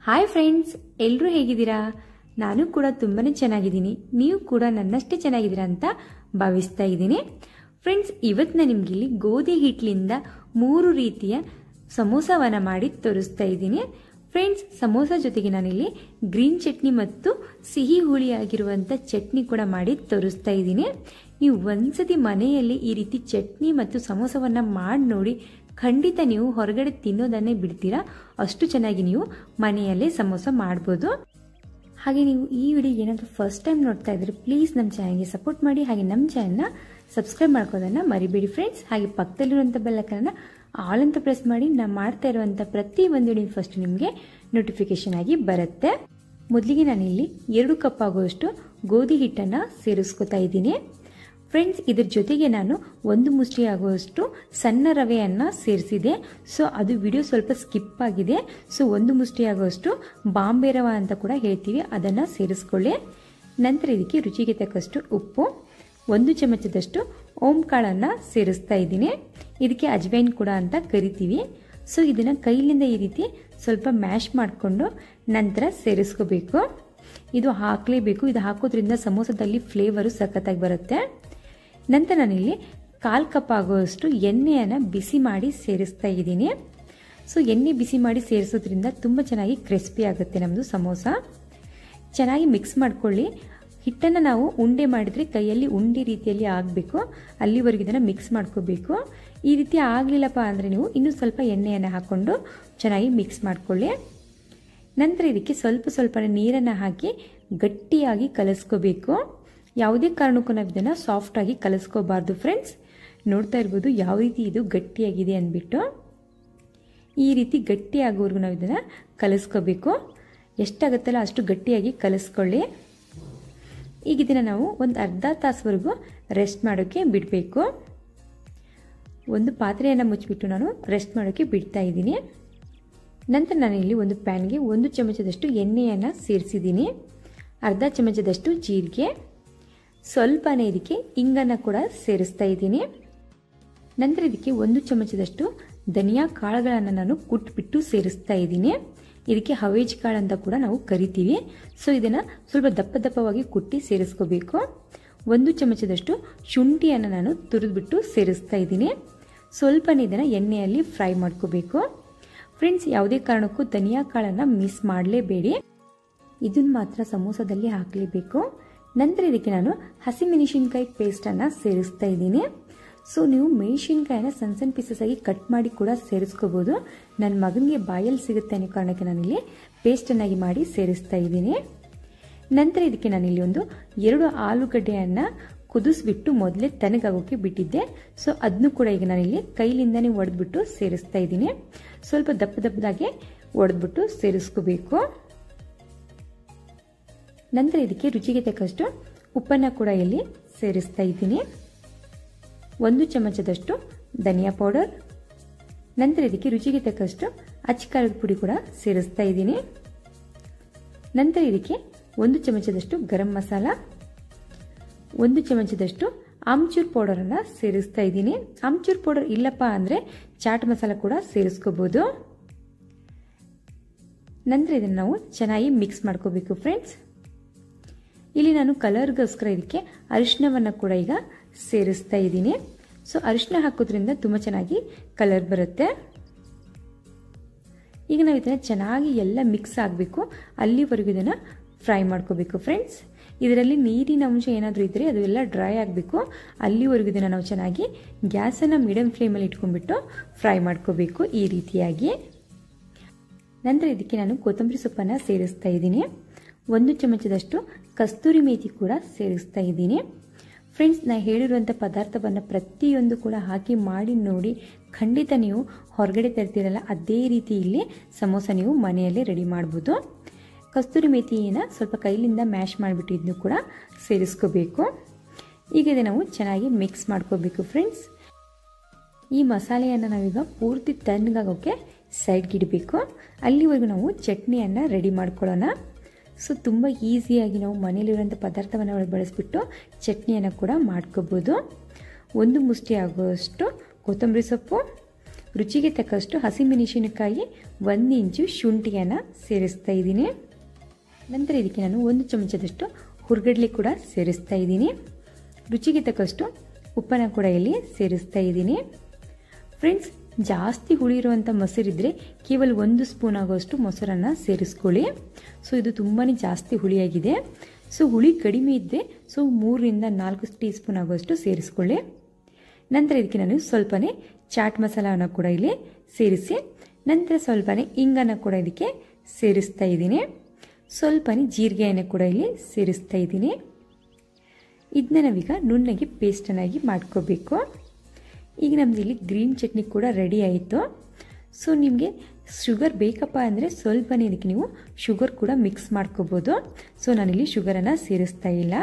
Hi friends, ಎಲ್ಲರೂ ಹೇಗಿದ್ದೀರಾ? ನಾನು ಕೂಡ ತುಂಬಾನೇ ಚೆನ್ನಾಗಿದ್ದೀನಿ. ನೀವು ಕೂಡ ನನ್ನಷ್ಟೇ ಚೆನ್ನಾಗಿದ್ದೀರಾ ಅಂತ ಭಾವಿಸ್ತಾ ಇದ್ದೀನಿ. ಫ್ರೆಂಡ್ಸ್, ಇವತ್ತು ನಾನು ನಿಮ್ಗೆ ಇಲ್ಲಿ ಗೋಧಿ ಹಿಟ್ಟಿನಿಂದ 3 ರೀತಿಯ ಸಮೋಸವನ್ನ ಮಾಡಿ ತೋರಿಸ್ತಾ ಇದ್ದೀನಿ. ಫ್ರೆಂಡ್ಸ್, ಸಮೋಸ ಜೊತೆಗೆ ನಾನಿಲ್ಲಿ ಗ್ರೀನ್ ಚಟ್ನಿ ಮತ್ತು ಸಿಹಿ ಹುಳಿಯಾಗಿರುವಂಥ ಚಟ್ನಿ ಕೂಡ ಮಾಡಿ ತೋರಿಸ್ತಾ ಇದ್ದೀನಿ. ನೀವು ಒಂದ್ಸತಿ ಮನೆಯಲ್ಲಿ ಈ ರೀತಿ ಚಟ್ನಿ ಮತ್ತು ಸಮೋಸವನ್ನ ಮಾಡಿ ನೋಡಿ, ಖಂಡಿತ ನೀವು ಹೊರಗಡೆ ತಿನ್ನೋದನ್ನೇ ಬಿಡ್ತೀರಾ. ಅಷ್ಟು ಚೆನ್ನಾಗಿ ನೀವು ಮನೆಯಲ್ಲೇ ಸಮೋಸ ಮಾಡ್ಬೋದು. ಹಾಗೆ ನೀವು ಈ ವಿಡಿಯೋ ಏನಾದರೂ ಫಸ್ಟ್ ಟೈಮ್ ನೋಡ್ತಾ ಇದ್ರೆ ಪ್ಲೀಸ್ ನಮ್ಮ ಚಾನಲ್ಗೆ ಸಪೋರ್ಟ್ ಮಾಡಿ. ಹಾಗೆ ನಮ್ಮ ಚಾನಲ್ನ ಸಬ್ಸ್ಕ್ರೈಬ್ ಮಾಡ್ಕೋದನ್ನ ಮರಿಬೇಡಿ ಫ್ರೆಂಡ್ಸ್. ಹಾಗೆ ಪಕ್ಕದಲ್ಲಿರುವಂಥ ಬೆಲ್ ಐಕಾನ್ನ ಆಲ್ ಅಂತ ಪ್ರೆಸ್ ಮಾಡಿ. ನಾನು ಮಾಡ್ತಾ ಇರುವಂಥ ಪ್ರತಿ ಒಂದು ವಿಡಿಯೋ ಫಸ್ಟ್ ನಿಮಗೆ ನೋಟಿಫಿಕೇಶನ್ ಆಗಿ ಬರುತ್ತೆ. ಮೊದಲಿಗೆ ನಾನಿಲ್ಲಿ 2 ಕಪ್ ಆಗುವಷ್ಟು ಗೋಧಿ ಹಿಟ್ಟನ್ನು ಸೇರಿಸ್ಕೊತಾ ಇದ್ದೀನಿ. ಫ್ರೆಂಡ್ಸ್, ಇದ್ರ ಜೊತೆಗೆ ನಾನು 1 ಮುಷ್ಟಿ ಆಗುವಷ್ಟು ಸಣ್ಣ ರವೆಯನ್ನು ಸೇರಿಸಿದೆ. ಸೊ ಅದು ವಿಡಿಯೋ ಸ್ವಲ್ಪ ಸ್ಕಿಪ್ ಆಗಿದೆ. ಸೊ 1 ಮುಷ್ಟಿ ಆಗುವಷ್ಟು ಬಾಂಬೆ ರವೆ ಅಂತ ಕೂಡ ಹೇಳ್ತೀವಿ, ಅದನ್ನು ಸೇರಿಸ್ಕೊಳ್ಳಿ. ನಂತರ ಇದಕ್ಕೆ ರುಚಿಗೆ ತಕ್ಕಷ್ಟು ಉಪ್ಪು, 1 ಚಮಚದಷ್ಟು ಓಂಕಾಳನ್ನು ಸೇರಿಸ್ತಾ ಇದ್ದೀನಿ. ಇದಕ್ಕೆ ಅಜ್ವೈನ್ ಕೂಡ ಅಂತ ಕರಿತೀವಿ. ಸೊ ಇದನ್ನು ಕೈಲಿಂದ ಈ ರೀತಿ ಸ್ವಲ್ಪ ಮ್ಯಾಶ್ ಮಾಡಿಕೊಂಡು ನಂತರ ಸೇರಿಸ್ಕೋಬೇಕು. ಇದು ಹಾಕಲೇಬೇಕು. ಇದು ಹಾಕೋದ್ರಿಂದ ಸಮೋಸದಲ್ಲಿ ಫ್ಲೇವರು ಸಖತ್ತಾಗಿ ಬರುತ್ತೆ. ನಂತರ ನಾನಿಲ್ಲಿ 1/4 ಕಪ್ ಆಗುವಷ್ಟು ಎಣ್ಣೆಯನ್ನು ಬಿಸಿ ಮಾಡಿ ಸೇರಿಸ್ತಾ ಇದ್ದೀನಿ. ಸೊ ಎಣ್ಣೆ ಬಿಸಿ ಮಾಡಿ ಸೇರಿಸೋದ್ರಿಂದ ತುಂಬ ಚೆನ್ನಾಗಿ ಕ್ರಿಸ್ಪಿ ಆಗುತ್ತೆ ನಮ್ಮದು ಸಮೋಸ. ಚೆನ್ನಾಗಿ ಮಿಕ್ಸ್ ಮಾಡ್ಕೊಳ್ಳಿ. ಹಿಟ್ಟನ್ನು ನಾವು ಉಂಡೆ ಮಾಡಿದರೆ ಕೈಯಲ್ಲಿ ಉಂಡೆ ರೀತಿಯಲ್ಲಿ ಆಗಬೇಕು, ಅಲ್ಲಿವರೆಗೂ ಇದನ್ನು ಮಿಕ್ಸ್ ಮಾಡ್ಕೋಬೇಕು. ಈ ರೀತಿ ಆಗಲಿಲ್ಲಪ್ಪ ಅಂದರೆ ನೀವು ಇನ್ನೂ ಸ್ವಲ್ಪ ಎಣ್ಣೆಯನ್ನು ಹಾಕ್ಕೊಂಡು ಚೆನ್ನಾಗಿ ಮಿಕ್ಸ್ ಮಾಡ್ಕೊಳ್ಳಿ. ನಂತರ ಇದಕ್ಕೆ ಸ್ವಲ್ಪ ನೀರನ್ನು ಹಾಕಿ ಗಟ್ಟಿಯಾಗಿ ಕಲಸ್ಕೋಬೇಕು. ಯಾವುದೇ ಕಾರಣಕ್ಕೂ ನಾವು ಇದನ್ನು ಸಾಫ್ಟಾಗಿ ಕಲಸ್ಕೋಬಾರ್ದು ಫ್ರೆಂಡ್ಸ್. ನೋಡ್ತಾ ಇರ್ಬೋದು ಯಾವ ರೀತಿ ಇದು ಗಟ್ಟಿಯಾಗಿದೆ ಅಂದ್ಬಿಟ್ಟು. ಈ ರೀತಿ ಗಟ್ಟಿಯಾಗೋವರೆಗೂ ನಾವು ಇದನ್ನು ಕಲಸ್ಕೋಬೇಕು. ಎಷ್ಟಾಗುತ್ತಲ್ಲ ಅಷ್ಟು ಗಟ್ಟಿಯಾಗಿ ಕಲಸ್ಕೊಳ್ಳಿ. ಈಗ ಇದನ್ನು ನಾವು ಒಂದು ಅರ್ಧ ತಾಸುವರೆಗೂ ರೆಸ್ಟ್ ಮಾಡೋಕ್ಕೆ ಬಿಡಬೇಕು. ಒಂದು ಪಾತ್ರೆಯನ್ನು ಮುಚ್ಚಿಬಿಟ್ಟು ನಾನು ರೆಸ್ಟ್ ಮಾಡೋಕ್ಕೆ ಬಿಡ್ತಾ ಇದ್ದೀನಿ. ನಂತರ ನಾನಿಲ್ಲಿ ಒಂದು ಪ್ಯಾನ್ಗೆ 1 ಚಮಚದಷ್ಟು ಎಣ್ಣೆಯನ್ನು ಸೇರಿಸಿದ್ದೀನಿ, ಅರ್ಧ ಚಮಚದಷ್ಟು ಜೀರಿಗೆ, ಸ್ವಲ್ಪನೇ ಇದಕ್ಕೆ ಇಂಗನ್ನು ಕೂಡ ಸೇರಿಸ್ತಾ ಇದ್ದೀನಿ. ನಂತರ ಇದಕ್ಕೆ 1 ಚಮಚದಷ್ಟು ಧನಿಯಾ ಕಾಳುಗಳನ್ನು ನಾನು ಕುಟ್ಬಿಟ್ಟು ಸೇರಿಸ್ತಾ ಇದ್ದೀನಿ. ಇದಕ್ಕೆ ಹವೇಜ್ ಕಾಳು ಅಂತ ಕೂಡ ನಾವು ಕರಿತೀವಿ. ಸೊ ಇದನ್ನು ಸ್ವಲ್ಪ ದಪ್ಪವಾಗಿ ಕುಟ್ಟಿ ಸೇರಿಸ್ಕೋಬೇಕು. 1 ಚಮಚದಷ್ಟು ಶುಂಠಿಯನ್ನು ನಾನು ತುರಿದ್ಬಿಟ್ಟು ಸೇರಿಸ್ತಾ ಇದ್ದೀನಿ. ಸ್ವಲ್ಪನೇ ಇದನ್ನು ಎಣ್ಣೆಯಲ್ಲಿ ಫ್ರೈ ಮಾಡ್ಕೋಬೇಕು. ಫ್ರೆಂಡ್ಸ್, ಯಾವುದೇ ಕಾರಣಕ್ಕೂ ಧನಿಯಾ ಕಾಳನ್ನು ಮಿಸ್ ಮಾಡಲೇಬೇಡಿ. ಇದನ್ನು ಮಾತ್ರ ಸಮೋಸದಲ್ಲಿ ಹಾಕಲೇಬೇಕು. ನಂತರ ಇದಕ್ಕೆ ನಾನು ಹಸಿಮೆಣಸಿನಕಾಯಿ ಪೇಸ್ಟನ್ನು ಸೇರಿಸ್ತಾ ಇದ್ದೀನಿ. ಸೊ ನೀವು ಮೆಣಸಿನ್ಕಾಯಿನ ಸಣ್ಣ ಪೀಸಸ್ ಆಗಿ ಕಟ್ ಮಾಡಿ ಕೂಡ ಸೇರಿಸ್ಕೋಬೋದು. ನನ್ನ ಮಗನಿಗೆ ಬಾಯಲ್ಲಿ ಸಿಗುತ್ತೆ ಅನ್ನೋ ಕಾರಣಕ್ಕೆ ನಾನಿಲ್ಲಿ ಪೇಸ್ಟನ್ನಾಗಿ ಮಾಡಿ ಸೇರಿಸ್ತಾ ಇದ್ದೀನಿ. ನಂತರ ಇದಕ್ಕೆ ನಾನಿಲ್ಲಿ 2 ಆಲೂಗಡ್ಡೆಯನ್ನು ಕುದಿಸ್ಬಿಟ್ಟು ಮೊದಲೇ ತನಗಾಗೋಕ್ಕೆ ಬಿಟ್ಟಿದ್ದೆ. ಸೊ ಅದನ್ನು ಕೂಡ ಈಗ ನಾನಿಲ್ಲಿ ಕೈಲಿಂದನೇ ಒಡೆದ್ಬಿಟ್ಟು ಸೇರಿಸ್ತಾ ಇದ್ದೀನಿ. ಸ್ವಲ್ಪ ದಪ್ಪದಾಗೆ ಒಡೆದ್ಬಿಟ್ಟು ಸೇರಿಸ್ಕೋಬೇಕು. ನಂತರ ಇದಕ್ಕೆ ರುಚಿಗೆ ತಕ್ಕಷ್ಟು ಉಪ್ಪನ್ನು ಕೂಡ ಇಲ್ಲಿ ಸೇರಿಸ್ತಾ ಇದ್ದೀನಿ. 1 ಚಮಚದಷ್ಟು ಧನಿಯಾ ಪೌಡರ್, ನಂತರ ಇದಕ್ಕೆ ರುಚಿಗೆ ತಕ್ಕಷ್ಟು ಅಚ್ಚಕಾರದ ಪುಡಿ ಕೂಡ ಸೇರಿಸ್ತಾ ಇದ್ದೀನಿ. ನಂತರ ಇದಕ್ಕೆ 1 ಚಮಚದಷ್ಟು ಗರಂ ಮಸಾಲ, 1 ಚಮಚದಷ್ಟು ಆಮ್ಚೂರ್ ಪೌಡರನ್ನು ಸೇರಿಸ್ತಾ ಇದ್ದೀನಿ. ಆಮ್ಚೂರ್ ಪೌಡರ್ ಇಲ್ಲಪ್ಪ ಅಂದರೆ ಚಾಟ್ ಮಸಾಲ ಕೂಡ ಸೇರಿಸ್ಕೋಬೋದು. ನಂತರ ಇದನ್ನು ನಾವು ಚೆನ್ನಾಗಿ ಮಿಕ್ಸ್ ಮಾಡ್ಕೋಬೇಕು ಫ್ರೆಂಡ್ಸ್. ಇಲ್ಲಿ ನಾನು ಕಲರ್ಗೋಸ್ಕರ ಇದಕ್ಕೆ ಅರಿಶಿನವನ್ನು ಕೂಡ ಈಗ ಸೇರಿಸ್ತಾ ಇದ್ದೀನಿ. ಸೊ ಅರಿಶಿನ ಹಾಕೋದ್ರಿಂದ ತುಂಬ ಚೆನ್ನಾಗಿ ಕಲರ್ ಬರುತ್ತೆ. ಈಗ ನಾವು ಇದನ್ನು ಚೆನ್ನಾಗಿ ಎಲ್ಲ ಮಿಕ್ಸ್ ಆಗಬೇಕು, ಅಲ್ಲಿವರೆಗೂ ಇದನ್ನು ಫ್ರೈ ಮಾಡ್ಕೋಬೇಕು ಫ್ರೆಂಡ್ಸ್. ಇದರಲ್ಲಿ ನೀರಿನ ಅಂಶ ಏನಾದರೂ ಇದ್ದರೆ ಅದು ಎಲ್ಲ ಡ್ರೈ ಆಗಬೇಕು, ಅಲ್ಲಿವರೆಗೂ ಇದನ್ನು ನಾವು ಚೆನ್ನಾಗಿ ಗ್ಯಾಸನ್ನು ಮೀಡಿಯಂ ಫ್ಲೇಮಲ್ಲಿ ಇಟ್ಕೊಂಡ್ಬಿಟ್ಟು ಫ್ರೈ ಮಾಡ್ಕೋಬೇಕು ಈ ರೀತಿಯಾಗಿ. ನಂತರ ಇದಕ್ಕೆ ನಾನು ಕೊತ್ತಂಬರಿ ಸೊಪ್ಪನ್ನು ಸೇರಿಸ್ತಾ ಇದ್ದೀನಿ. 1 ಚಮಚದಷ್ಟು ಕಸ್ತೂರಿ ಮೇಥಿ ಕೂಡ ಸೇರಿಸ್ತಾ ಇದ್ದೀನಿ. ಫ್ರೆಂಡ್ಸ್, ನಾನು ಹೇಳಿರುವಂಥ ಪದಾರ್ಥವನ್ನು ಪ್ರತಿಯೊಂದು ಕೂಡ ಹಾಕಿ ಮಾಡಿ ನೋಡಿ, ಖಂಡಿತ ನೀವು ಹೊರಗಡೆ ತರ್ತೀರಲ್ಲ ಅದೇ ರೀತಿ ಇಲ್ಲಿ ಸಮೋಸ ನೀವು ಮನೆಯಲ್ಲೇ ರೆಡಿ ಮಾಡ್ಬೋದು. ಕಸ್ತೂರಿ ಮೇಥಿಯನ್ನು ಸ್ವಲ್ಪ ಕೈಲಿಂದ ಮ್ಯಾಶ್ ಮಾಡಿಬಿಟ್ಟು ಇದನ್ನು ಕೂಡ ಸೇರಿಸ್ಕೋಬೇಕು. ಈಗ ಇದನ್ನು ನಾವು ಚೆನ್ನಾಗಿ ಮಿಕ್ಸ್ ಮಾಡ್ಕೋಬೇಕು ಫ್ರೆಂಡ್ಸ್. ಈ ಮಸಾಲೆಯನ್ನು ನಾವೀಗ ಪೂರ್ತಿ ತಣ್ಣಗಾಗೋಕ್ಕೆ ಸೈಡ್ಗೆ ಇಡಬೇಕು. ಅಲ್ಲಿವರೆಗೂ ನಾವು ಚಟ್ನಿಯನ್ನು ರೆಡಿ ಮಾಡ್ಕೊಳ್ಳೋಣ. ಸೊ ತುಂಬ ಈಸಿಯಾಗಿ ನಾವು ಮನೇಲಿರುವಂಥ ಪದಾರ್ಥವನ್ನು ಬಳಸಿಬಿಟ್ಟು ಚಟ್ನಿಯನ್ನು ಕೂಡ ಮಾಡ್ಕೋಬೋದು. 1 ಮುಷ್ಟಿ ಆಗುವಷ್ಟು ಕೊತ್ತಂಬರಿ ಸೊಪ್ಪು, ರುಚಿಗೆ ತಕ್ಕಷ್ಟು ಹಸಿಮೆಣಸಿನಕಾಯಿ, 1 ಇಂಚು ಶುಂಠಿಯನ್ನು ಸೇರಿಸ್ತಾ ಇದ್ದೀನಿ. ನಂತರ ಇದಕ್ಕೆ ನಾನು 1 ಚಮಚದಷ್ಟು ಹುರ್ಗಡ್ಲೆ ಕೂಡ ಸೇರಿಸ್ತಾ ಇದ್ದೀನಿ. ರುಚಿಗೆ ತಕ್ಕಷ್ಟು ಉಪ್ಪನ್ನು ಕೂಡ ಇಲ್ಲಿ ಸೇರಿಸ್ತಾ ಇದ್ದೀನಿ. ಫ್ರೆಂಡ್ಸ್, ಜಾಸ್ತಿ ಹುಳಿ ಇರುವಂಥ ಮೊಸರಿದ್ದರೆ ಕೇವಲ 1 ಸ್ಪೂನ್ ಆಗುವಷ್ಟು ಮೊಸರನ್ನು ಸೇರಿಸ್ಕೊಳ್ಳಿ. ಸೊ ಇದು ತುಂಬಾ ಜಾಸ್ತಿ ಹುಳಿಯಾಗಿದೆ. ಸೊ ಹುಳಿ ಕಡಿಮೆ ಇದ್ದರೆ 3 ರಿಂದ 4 ಟೀ ಸ್ಪೂನ್ ಆಗುವಷ್ಟು ಸೇರಿಸ್ಕೊಳ್ಳಿ. ನಂತರ ಇದಕ್ಕೆ ನಾನು ಸ್ವಲ್ಪನೇ ಚಾಟ್ ಮಸಾಲವನ್ನು ಕೂಡ ಇಲ್ಲಿ ಸೇರಿಸಿ, ನಂತರ ಸ್ವಲ್ಪನೇ ಇಂಗನ್ನು ಕೂಡ ಇದಕ್ಕೆ ಸೇರಿಸ್ತಾ ಇದ್ದೀನಿ. ಸ್ವಲ್ಪನೇ ಜೀರಿಗೆಯನ್ನು ಕೂಡ ಇಲ್ಲಿ ಸೇರಿಸ್ತಾ ಇದ್ದೀನಿ. ಇದನ್ನ ನಾವೀಗ ನುಣ್ಣಗೆ ಪೇಸ್ಟನ್ನಾಗಿ ಮಾಡ್ಕೋಬೇಕು. ಈಗ ನಮ್ದು ಇಲ್ಲಿ ಗ್ರೀನ್ ಚಟ್ನಿ ಕೂಡ ರೆಡಿ ಆಯಿತು. ಸೊ ನಿಮಗೆ ಶುಗರ್ ಬೇಕಪ್ಪ ಅಂದರೆ ಸ್ವಲ್ಪನೇ ಇದಕ್ಕೆ ನೀವು ಶುಗರ್ ಕೂಡ ಮಿಕ್ಸ್ ಮಾಡ್ಕೋಬೋದು. ಸೊ ನಾನಿಲ್ಲಿ ಶುಗರನ್ನು ಸೇರಿಸ್ತಾ ಇಲ್ಲ.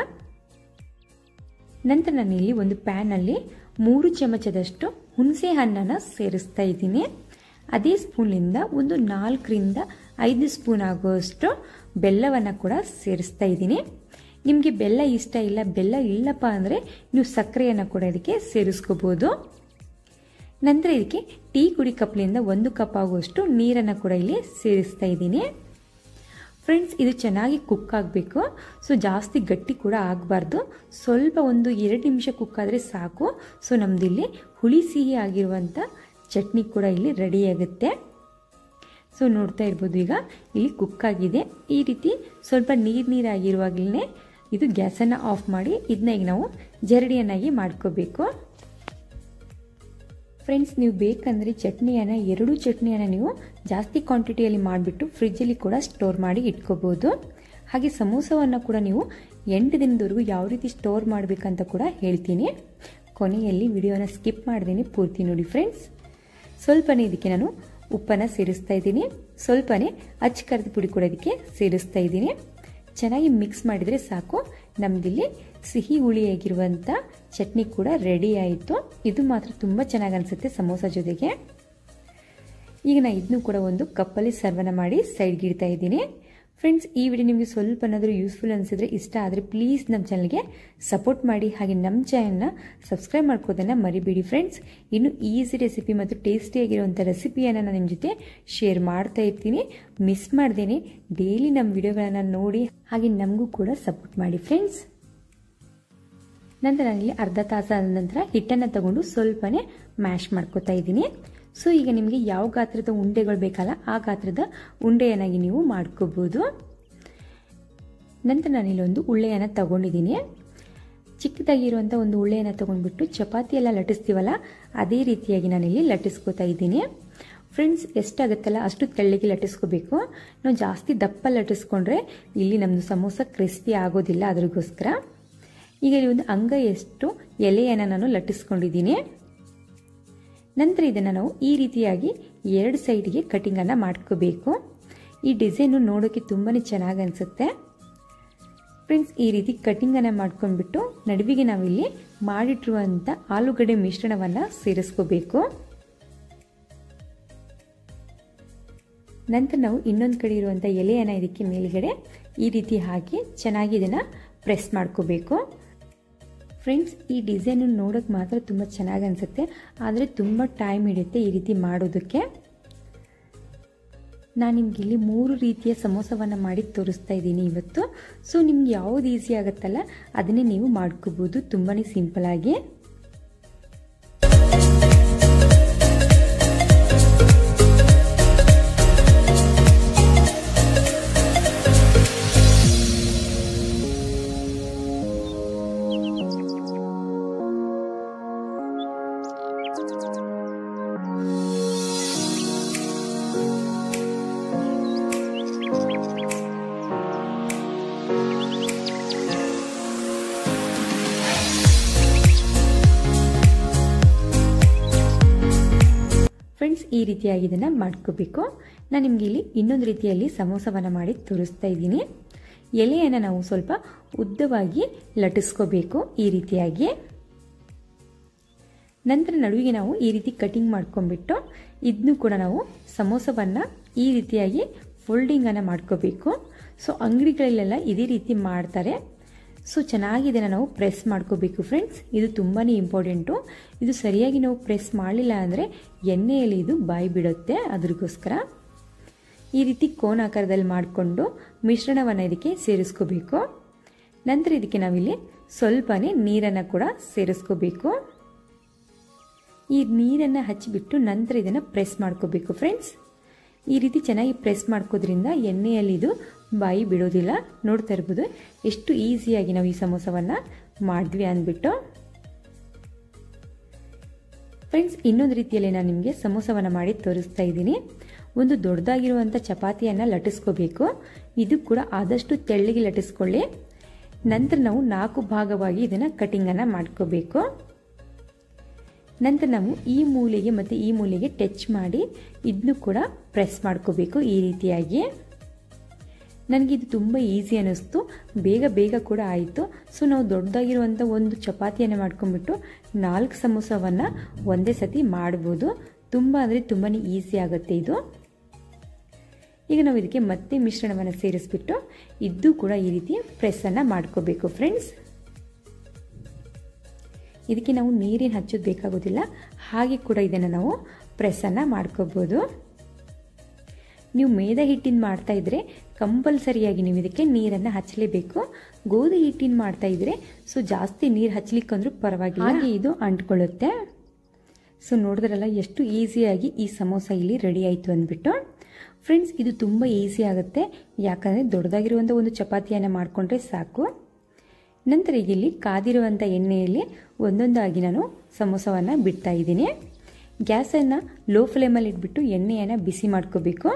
ನಂತರ ನಾನಿಲ್ಲಿ ಒಂದು ಪ್ಯಾನಲ್ಲಿ 3 ಚಮಚದಷ್ಟು ಹುಣಸೆ ಹಣ್ಣನ್ನು ಸೇರಿಸ್ತಾ ಇದ್ದೀನಿ. ಅದೇ ಸ್ಪೂನಿಂದ ಒಂದು 4 ರಿಂದ 5 ಸ್ಪೂನ್ ಆಗುವಷ್ಟು ಬೆಲ್ಲವನ್ನು ಕೂಡ ಸೇರಿಸ್ತಾ ಇದ್ದೀನಿ. ನಿಮಗೆ ಬೆಲ್ಲ ಇಷ್ಟ ಇಲ್ಲ, ಬೆಲ್ಲ ಇಲ್ಲಪ್ಪ ಅಂದರೆ ನೀವು ಸಕ್ಕರೆಯನ್ನು ಕೂಡ ಇದಕ್ಕೆ ಸೇರಿಸ್ಕೋಬೋದು. ನಂತರ ಇದಕ್ಕೆ ಟೀ ಕುಡಿ ಕಪ್ಲಿಂದ 1 ಕಪ್ ಆಗುವಷ್ಟು ನೀರನ್ನು ಕೂಡ ಇಲ್ಲಿ ಸೇರಿಸ್ತಾ ಇದ್ದೀನಿ. ಫ್ರೆಂಡ್ಸ್, ಇದು ಚೆನ್ನಾಗಿ ಕುಕ್ ಆಗಬೇಕು. ಸೊ ಜಾಸ್ತಿ ಗಟ್ಟಿ ಕೂಡ ಆಗಬಾರ್ದು. ಸ್ವಲ್ಪ ಒಂದು 2 ನಿಮಿಷ ಕುಕ್ ಆದರೆ ಸಾಕು. ಸೊ ನಮ್ಮದಿಲ್ಲಿ ಹುಳಿ ಸಿಹಿ ಆಗಿರುವಂಥ ಚಟ್ನಿ ಕೂಡ ಇಲ್ಲಿ ರೆಡಿ ಆಗುತ್ತೆ. ಸೊ ನೋಡ್ತಾ ಇರ್ಬೋದು, ಈಗ ಇಲ್ಲಿ ಕುಕ್ ಆಗಿದೆ. ಈ ರೀತಿ ಸ್ವಲ್ಪ ನೀರಾಗಿರುವಾಗಲೇ ಇದು ಗ್ಯಾಸನ್ನು ಆಫ್ ಮಾಡಿ ಇದನ್ನ ಈಗ ನಾವು ಜರಡಿಯನ್ನಾಗಿ ಮಾಡ್ಕೋಬೇಕು. ಫ್ರೆಂಡ್ಸ್, ನೀವು ಬೇಕಂದರೆ ಚಟ್ನಿಯನ್ನು 2 ಚಟ್ನಿಯನ್ನು ನೀವು ಜಾಸ್ತಿ ಕ್ವಾಂಟಿಟಿಯಲ್ಲಿ ಮಾಡಿಬಿಟ್ಟು ಫ್ರಿಜ್ಜಲ್ಲಿ ಕೂಡ ಸ್ಟೋರ್ ಮಾಡಿ ಇಟ್ಕೋಬೋದು. ಹಾಗೆ ಸಮೋಸವನ್ನು ಕೂಡ ನೀವು 8 ದಿನದವರೆಗೂ ಯಾವ ರೀತಿ ಸ್ಟೋರ್ ಮಾಡಬೇಕಂತ ಕೂಡ ಹೇಳ್ತೀನಿ. ಕೊನೆಯಲ್ಲಿ ವಿಡಿಯೋನ ಸ್ಕಿಪ್ ಮಾಡ್ದೇನೆ ಪೂರ್ತಿ ನೋಡಿ ಫ್ರೆಂಡ್ಸ್. ಸ್ವಲ್ಪನೇ ಇದಕ್ಕೆ ನಾನು ಉಪ್ಪನ್ನು ಸೇರಿಸ್ತಾ ಇದ್ದೀನಿ. ಸ್ವಲ್ಪನೇ ಅಚ್ಚ ಖಾರದ ಪುಡಿ ಕೂಡ ಇದಕ್ಕೆ ಸೇರಿಸ್ತಾ ಇದ್ದೀನಿ. ಚೆನ್ನಾಗಿ ಮಿಕ್ಸ್ ಮಾಡಿದರೆ ಸಾಕು. ನಮ್ಮದಿಲ್ಲಿ ಸಿಹಿ ಹುಳಿಯಾಗಿರುವಂಥ ಚಟ್ನಿ ಕೂಡ ರೆಡಿ ಆಯಿತು. ಇದು ಮಾತ್ರ ತುಂಬ ಚೆನ್ನಾಗಿ ಅನಿಸುತ್ತೆ ಸಮೋಸ ಜೊತೆಗೆ. ಈಗ ನಾನು ಇದನ್ನು ಕೂಡ ಒಂದು ಕಪ್ಪಲ್ಲಿ ಸರ್ವನ ಮಾಡಿ ಸೈಡ್ಗೆ ಇಡ್ತಾ ಇದ್ದೀನಿ. ಫ್ರೆಂಡ್ಸ್, ಈ ವಿಡಿಯೋ ನಿಮಗೆ ಸ್ವಲ್ಪನಾದರೂ ಯೂಸ್ಫುಲ್ ಅನಿಸಿದ್ರೆ, ಇಷ್ಟ ಆದರೆ ಪ್ಲೀಸ್ ನಮ್ಮ ಚಾನಲ್ಗೆ ಸಪೋರ್ಟ್ ಮಾಡಿ. ಹಾಗೆ ನಮ್ಮ ಚಾನಲ್ನ ಸಬ್ಸ್ಕ್ರೈಬ್ ಮಾಡ್ಕೋದನ್ನು ಮರಿಬೇಡಿ ಫ್ರೆಂಡ್ಸ್. ಇನ್ನು ಈಸಿ ರೆಸಿಪಿ ಮತ್ತು ಟೇಸ್ಟಿಯಾಗಿರುವಂಥ ರೆಸಿಪಿಯನ್ನು ನಾನು ನಿಮ್ಮ ಜೊತೆ ಶೇರ್ ಮಾಡ್ತಾ ಇರ್ತೀನಿ. ಮಿಸ್ ಮಾಡ್ದೇನೆ ಡೈಲಿ ನಮ್ಮ ವಿಡಿಯೋಗಳನ್ನು ನೋಡಿ ಹಾಗೆ ನಮಗೂ ಕೂಡ ಸಪೋರ್ಟ್ ಮಾಡಿ ಫ್ರೆಂಡ್ಸ್. ನಂತರ ನಾನಿಲ್ಲಿ ಅರ್ಧ ತಾಸಾದ ನಂತರ ಹಿಟ್ಟನ್ನು ತಗೊಂಡು ಸ್ವಲ್ಪನೇ ಮ್ಯಾಶ್ ಮಾಡ್ಕೋತಾ ಇದ್ದೀನಿ. ಸೊ ಈಗ ನಿಮಗೆ ಯಾವ ಗಾತ್ರದ ಉಂಡೆಗಳು ಬೇಕಲ್ಲ ಆ ಗಾತ್ರದ ಉಂಡೆಯನ್ನಾಗಿ ನೀವು ಮಾಡ್ಕೋಬೋದು. ನಂತರ ನಾನಿಲ್ಲೊಂದು ಉಳ್ಳೆಯನ್ನು ತಗೊಂಡಿದ್ದೀನಿ. ಚಿಕ್ಕದಾಗಿರುವಂಥ ಒಂದು ಉಳ್ಳೆಯನ್ನು ತೊಗೊಂಡ್ಬಿಟ್ಟು ಚಪಾತಿ ಎಲ್ಲ ಲಟ್ಟಿಸ್ತೀವಲ್ಲ ಅದೇ ರೀತಿಯಾಗಿ ನಾನಿಲ್ಲಿ ಲಟ್ಟಿಸ್ಕೋತಾ ಇದ್ದೀನಿ. ಫ್ರೆಂಡ್ಸ್, ಎಷ್ಟಾಗುತ್ತಲ್ಲ ಅಷ್ಟು ತೆಳ್ಳಗೆ ಲಟ್ಟಿಸ್ಕೋಬೇಕು. ನಾವು ಜಾಸ್ತಿ ದಪ್ಪ ಲಟ್ಟಿಸ್ಕೊಂಡ್ರೆ ಇಲ್ಲಿ ನಮ್ಮದು ಸಮೋಸ ಕ್ರಿಸ್ಪಿ ಆಗೋದಿಲ್ಲ. ಅದಕ್ಕೋಸ್ಕರ ಈಗ ಇಲ್ಲಿ ಒಂದು ಅಂಗೈಯಷ್ಟು ಎಲೆಯನ್ನು ನಾನು ಲಟ್ಟಿಸ್ಕೊಂಡಿದ್ದೀನಿ. ನಂತರ ಇದನ್ನು ನಾವು ಈ ರೀತಿಯಾಗಿ 2 ಸೈಡ್ಗೆ ಕಟಿಂಗನ್ನು ಮಾಡ್ಕೋಬೇಕು. ಈ ಡಿಸೈನು ನೋಡೋಕ್ಕೆ ತುಂಬಾ ಚೆನ್ನಾಗಿ ಅನಿಸುತ್ತೆ ಫ್ರೆಂಡ್ಸ್. ಈ ರೀತಿ ಕಟಿಂಗನ್ನು ಮಾಡ್ಕೊಂಡ್ಬಿಟ್ಟು ನಡುವಿಗೆ ನಾವಿಲ್ಲಿ ಮಾಡಿಟ್ಟಿರುವಂಥ ಆಲೂಗಡ್ಡೆ ಮಿಶ್ರಣವನ್ನು ಸೇರಿಸ್ಕೋಬೇಕು. ನಂತರ ನಾವು ಇನ್ನೊಂದು ಕಡೆ ಇರುವಂಥ ಎಲೆಯನ್ನು ಇದಕ್ಕೆ ಮೇಲ್ಗಡೆ ಈ ರೀತಿ ಹಾಕಿ ಚೆನ್ನಾಗಿ ಇದನ್ನು ಪ್ರೆಸ್ ಮಾಡ್ಕೋಬೇಕು. ಫ್ರೆಂಡ್ಸ್, ಈ ಡಿಸೈನು ನೋಡೋಕ್ಕೆ ಮಾತ್ರ ತುಂಬ ಚೆನ್ನಾಗಿ ಅನಿಸುತ್ತೆ, ಆದರೆ ತುಂಬ ಟೈಮ್ ಹಿಡಿಯುತ್ತೆ ಈ ರೀತಿ ಮಾಡೋದಕ್ಕೆ. ನಾನು ನಿಮ್ಗೆ ಇಲ್ಲಿ 3 ರೀತಿಯ ಸಮೋಸವನ್ನು ಮಾಡಿ ತೋರಿಸ್ತಾ ಇದ್ದೀನಿ ಇವತ್ತು. ಸೊ ನಿಮ್ಗೆ ಯಾವುದು ಈಸಿ ಆಗುತ್ತಲ್ಲ ಅದನ್ನೇ ನೀವು ಮಾಡ್ಕೋಬೋದು ತುಂಬಾ ಸಿಂಪಲಾಗಿ. ಫ್ರೆಂಡ್ಸ್, ಈ ರೀತಿಯಾಗಿ ಇದನ್ನು ಮಾಡ್ಕೋಬೇಕು. ನಾನು ನಿಮಗೆ ಇಲ್ಲಿ ಇನ್ನೊಂದು ರೀತಿಯಲ್ಲಿ ಸಮೋಸವನ್ನು ಮಾಡಿ ತೋರಿಸ್ತಾ ಇದ್ದೀನಿ. ಎಲೆಯನ್ನು ನಾವು ಸ್ವಲ್ಪ ಉದ್ದವಾಗಿ ಲಟ್ಟಿಸ್ಕೋಬೇಕು ಈ ರೀತಿಯಾಗಿ. ನಂತರ ನಡುವಿಗೆ ನಾವು ಈ ರೀತಿ ಕಟಿಂಗ್ ಮಾಡ್ಕೊಂಡ್ಬಿಟ್ಟು ಇದನ್ನು ಕೂಡ ನಾವು ಸಮೋಸವನ್ನು ಈ ರೀತಿಯಾಗಿ ಫೋಲ್ಡಿಂಗನ್ನು ಮಾಡ್ಕೋಬೇಕು. ಸೊ ಅಂಗಡಿಗಳಲ್ಲೆಲ್ಲ ಇದೇ ರೀತಿ ಮಾಡ್ತಾರೆ. ಸೊ ಚೆನ್ನಾಗಿ ಇದನ್ನು ನಾವು ಪ್ರೆಸ್ ಮಾಡ್ಕೋಬೇಕು ಫ್ರೆಂಡ್ಸ್. ಇದು ತುಂಬಾ ಇಂಪಾರ್ಟೆಂಟು. ಇದು ಸರಿಯಾಗಿ ನಾವು ಪ್ರೆಸ್ ಮಾಡಲಿಲ್ಲ ಅಂದರೆ ಎಣ್ಣೆಯಲ್ಲಿ ಇದು ಬಾಯಿ ಬಿಡುತ್ತೆ. ಅದಕ್ಕೋಸ್ಕರ ಈ ರೀತಿ ಕೋನ್ ಆಕಾರದಲ್ಲಿ ಮಾಡಿಕೊಂಡು ಮಿಶ್ರಣವನ್ನು ಇದಕ್ಕೆ ಸೇರಿಸ್ಕೋಬೇಕು. ನಂತರ ಇದಕ್ಕೆ ನಾವಿಲ್ಲಿ ಸ್ವಲ್ಪನೇ ನೀರನ್ನು ಕೂಡ ಸೇರಿಸ್ಕೋಬೇಕು. ಈ ನೀರನ್ನು ಹಚ್ಚಿಬಿಟ್ಟು ನಂತರ ಇದನ್ನು ಪ್ರೆಸ್ ಮಾಡ್ಕೋಬೇಕು ಫ್ರೆಂಡ್ಸ್. ಈ ರೀತಿ ಚೆನ್ನಾಗಿ ಪ್ರೆಸ್ ಮಾಡ್ಕೋದ್ರಿಂದ ಎಣ್ಣೆಯಲ್ಲಿ ಇದು ಬಾಯಿ ಬಿಡೋದಿಲ್ಲ. ನೋಡ್ತಾ ಇರ್ಬೋದು ಎಷ್ಟು ಈಸಿಯಾಗಿ ನಾವು ಈ ಸಮೋಸವನ್ನು ಮಾಡಿದ್ವಿ ಅಂದ್ಬಿಟ್ಟು. ಫ್ರೆಂಡ್ಸ್, ಇನ್ನೊಂದು ರೀತಿಯಲ್ಲಿ ನಾನು ನಿಮಗೆ ಸಮೋಸವನ್ನು ಮಾಡಿ ತೋರಿಸ್ತಾ ಇದ್ದೀನಿ. ಒಂದು ದೊಡ್ಡದಾಗಿರುವಂಥ ಚಪಾತಿಯನ್ನು ಲಟ್ಟಿಸ್ಕೋಬೇಕು. ಇದು ಕೂಡ ಆದಷ್ಟು ತೆಳ್ಳಗೆ ಲಟ್ಟಿಸ್ಕೊಳ್ಳಿ. ನಂತರ ನಾವು 4 ಭಾಗವಾಗಿ ಇದನ್ನು ಕಟಿಂಗನ್ನು ಮಾಡ್ಕೋಬೇಕು. ನಂತರ ನಾವು ಈ ಮೂಲೆಗೆ ಮತ್ತು ಈ ಮೂಲೆಗೆ ಟಚ್ ಮಾಡಿ ಇದನ್ನು ಕೂಡ ಪ್ರೆಸ್ ಮಾಡ್ಕೋಬೇಕು ಈ ರೀತಿಯಾಗಿ. ನನಗಿದು ತುಂಬ ಈಸಿ ಅನ್ನಿಸ್ತು, ಬೇಗ ಕೂಡ ಆಯಿತು. ಸೊ ನಾವು ದೊಡ್ಡದಾಗಿರುವಂಥ ಒಂದು ಚಪಾತಿಯನ್ನು ಮಾಡ್ಕೊಂಡ್ಬಿಟ್ಟು 4 ಸಮೋಸವನ್ನು ಒಂದೇ ಸತಿ ಮಾಡ್ಬೋದು. ತುಂಬ ಅಂದರೆ ತುಂಬಾ ಈಸಿ ಆಗುತ್ತೆ ಇದು. ಈಗ ನಾವು ಇದಕ್ಕೆ ಮತ್ತೆ ಮಿಶ್ರಣವನ್ನು ಸೇರಿಸ್ಬಿಟ್ಟು ಇದು ಕೂಡ ಈ ರೀತಿ ಪ್ರೆಸ್ಸನ್ನು ಮಾಡ್ಕೋಬೇಕು ಫ್ರೆಂಡ್ಸ್. ಇದಕ್ಕೆ ನಾವು ನೀರೇನು ಹಚ್ಚೋದು ಬೇಕಾಗೋದಿಲ್ಲ, ಹಾಗೆ ಕೂಡ ಇದನ್ನು ನಾವು ಪ್ರೆಸ್ಸನ್ನು ಮಾಡ್ಕೋಬೋದು. ನೀವು ಮೈದಾ ಹಿಟ್ಟಿನ ಮಾಡ್ತಾ ಇದ್ರೆ ಕಂಪಲ್ಸರಿಯಾಗಿ ನೀವು ಇದಕ್ಕೆ ನೀರನ್ನು ಹಚ್ಚಲೇಬೇಕು. ಗೋಧಿ ಹಿಟ್ಟಿನ ಮಾಡ್ತಾ ಇದ್ರೆ ಸೊ ಜಾಸ್ತಿ ನೀರು ಹಚ್ಚಲಿಕ್ಕಂದ್ರೂ ಪರವಾಗಿಲ್ಲ, ಹಾಗೆ ಇದು ಅಂಟ್ಕೊಳ್ಳುತ್ತೆ. ಸೊ ನೋಡಿದ್ರಲ್ಲ ಎಷ್ಟು ಈಸಿಯಾಗಿ ಈ ಸಮೋಸ ಇಲ್ಲಿ ರೆಡಿ ಆಯಿತು ಅಂದ್ಬಿಟ್ಟು. ಫ್ರೆಂಡ್ಸ್, ಇದು ತುಂಬ ಈಸಿ ಆಗುತ್ತೆ, ಯಾಕಂದರೆ ದೊಡ್ಡದಾಗಿರುವಂಥ ಒಂದು ಚಪಾತಿಯನ್ನು ಮಾಡಿಕೊಂಡ್ರೆ ಸಾಕು. ನಂತರ ಈಗ ಇಲ್ಲಿ ಕಾದಿರುವಂಥ ಎಣ್ಣೆಯಲ್ಲಿ ಒಂದೊಂದಾಗಿ ನಾನು ಸಮೋಸವನ್ನು ಬಿಡ್ತಾ ಇದ್ದೀನಿ. ಗ್ಯಾಸನ್ನು ಲೋ ಫ್ಲೇಮಲ್ಲಿ ಇಟ್ಬಿಟ್ಟು ಎಣ್ಣೆಯನ್ನು ಬಿಸಿ ಮಾಡ್ಕೋಬೇಕು.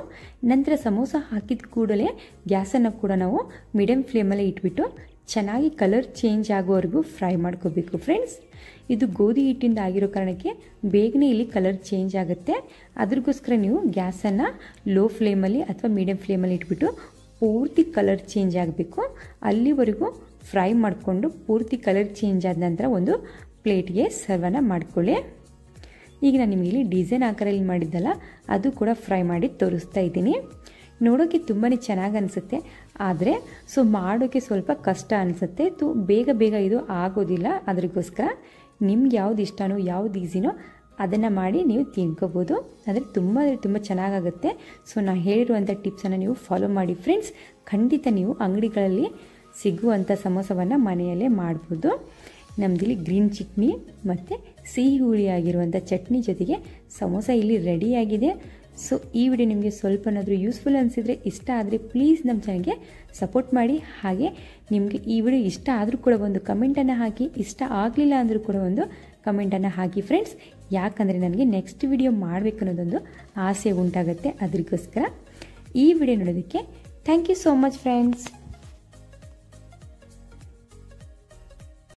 ನಂತರ ಸಮೋಸ ಹಾಕಿದ ಕೂಡಲೇ ಗ್ಯಾಸನ್ನು ಕೂಡ ನಾವು ಮೀಡಿಯಮ್ ಫ್ಲೇಮಲ್ಲಿ ಇಟ್ಬಿಟ್ಟು ಚೆನ್ನಾಗಿ ಕಲರ್ ಚೇಂಜ್ ಆಗೋವರೆಗೂ ಫ್ರೈ ಮಾಡ್ಕೋಬೇಕು ಫ್ರೆಂಡ್ಸ್. ಇದು ಗೋಧಿ ಹಿಟ್ಟಿಂದ ಆಗಿರೋ ಕಾರಣಕ್ಕೆ ಬೇಗನೆ ಇಲ್ಲಿ ಕಲರ್ ಚೇಂಜ್ ಆಗುತ್ತೆ. ಅದಕ್ಕೋಸ್ಕರ ನೀವು ಗ್ಯಾಸನ್ನು ಲೋ ಫ್ಲೇಮಲ್ಲಿ ಅಥವಾ ಮೀಡಿಯಮ್ ಫ್ಲೇಮಲ್ಲಿ ಇಟ್ಬಿಟ್ಟು ಪೂರ್ತಿ ಕಲರ್ ಚೇಂಜ್ ಆಗಬೇಕು, ಅಲ್ಲಿವರೆಗೂ ಫ್ರೈ ಮಾಡಿಕೊಂಡು ಪೂರ್ತಿ ಕಲರ್ ಚೇಂಜ್ ಆದ ನಂತರ ಒಂದು ಪ್ಲೇಟ್ಗೆ ಸರ್ವನ್ನು ಮಾಡ್ಕೊಳ್ಳಿ. ಈಗ ನಾನು ನಿಮಗೆ ಇಲ್ಲಿ ಡಿಸೈನ್ ಆಕಾರದಲ್ಲಿ ಮಾಡಿದ್ದಲ್ಲ, ಅದು ಕೂಡ ಫ್ರೈ ಮಾಡಿ ತೋರಿಸ್ತಾ ಇದ್ದೀನಿ. ನೋಡೋಕ್ಕೆ ತುಂಬಾ ಚೆನ್ನಾಗಿ ಅನಿಸುತ್ತೆ, ಆದರೆ ಸೊ ಮಾಡೋಕ್ಕೆ ಸ್ವಲ್ಪ ಕಷ್ಟ ಅನಿಸುತ್ತೆ. ಬೇಗ ಇದು ಆಗೋದಿಲ್ಲ. ಅದಕ್ಕೋಸ್ಕರ ನಿಮ್ಗೆ ಯಾವ್ದು ಇಷ್ಟನೋ ಯಾವ್ದು ಈಸಿನೋ ಅದನ್ನು ಮಾಡಿ ನೀವು ತಿನ್ಕೋಬೋದು. ಆದರೆ ತುಂಬ ಚೆನ್ನಾಗಾಗುತ್ತೆ. ಸೊ ನಾನು ಹೇಳಿರುವಂಥ ಟಿಪ್ಸನ್ನು ನೀವು ಫಾಲೋ ಮಾಡಿ ಫ್ರೆಂಡ್ಸ್. ಖಂಡಿತ ನೀವು ಅಂಗಡಿಗಳಲ್ಲಿ ಸಿಗುವಂಥ ಸಮೋಸವನ್ನು ಮನೆಯಲ್ಲೇ ಮಾಡ್ಬೋದು. ನಮ್ಮದಿಲ್ಲಿ ಗ್ರೀನ್ ಚಟ್ನಿ ಮತ್ತು ಸಿಹಿ ಹುಳಿಯಾಗಿರುವಂಥ ಚಟ್ನಿ ಜೊತೆಗೆ ಸಮೋಸ ಇಲ್ಲಿ ರೆಡಿಯಾಗಿದೆ. ಸೊ ಈ ವಿಡಿಯೋ ನಿಮಗೆ ಸ್ವಲ್ಪನಾದರೂ ಯೂಸ್ಫುಲ್ ಅನಿಸಿದರೆ, ಇಷ್ಟ ಆದರೆ ಪ್ಲೀಸ್ ನಮ್ಮ ಚಾನಲ್ಗೆ ಸಪೋರ್ಟ್ ಮಾಡಿ. ಹಾಗೆ ನಿಮಗೆ ಈ ವಿಡಿಯೋ ಇಷ್ಟ ಆದರೂ ಕೂಡ ಒಂದು ಕಮೆಂಟನ್ನು ಹಾಕಿ, ಇಷ್ಟ ಆಗಲಿಲ್ಲ ಅಂದರೂ ಕೂಡ ಒಂದು ಕಮೆಂಟನ್ನು ಹಾಕಿ ಫ್ರೆಂಡ್ಸ್. ಯಾಕಂದರೆ ನನಗೆ ನೆಕ್ಸ್ಟ್ ವಿಡಿಯೋ ಮಾಡಬೇಕು ಅನ್ನೋದೊಂದು ಆಸೆ ಉಂಟಾಗುತ್ತೆ. ಅದಕ್ಕೋಸ್ಕರ ಈ ವಿಡಿಯೋ ನೋಡೋದಕ್ಕೆ thank you so much friends.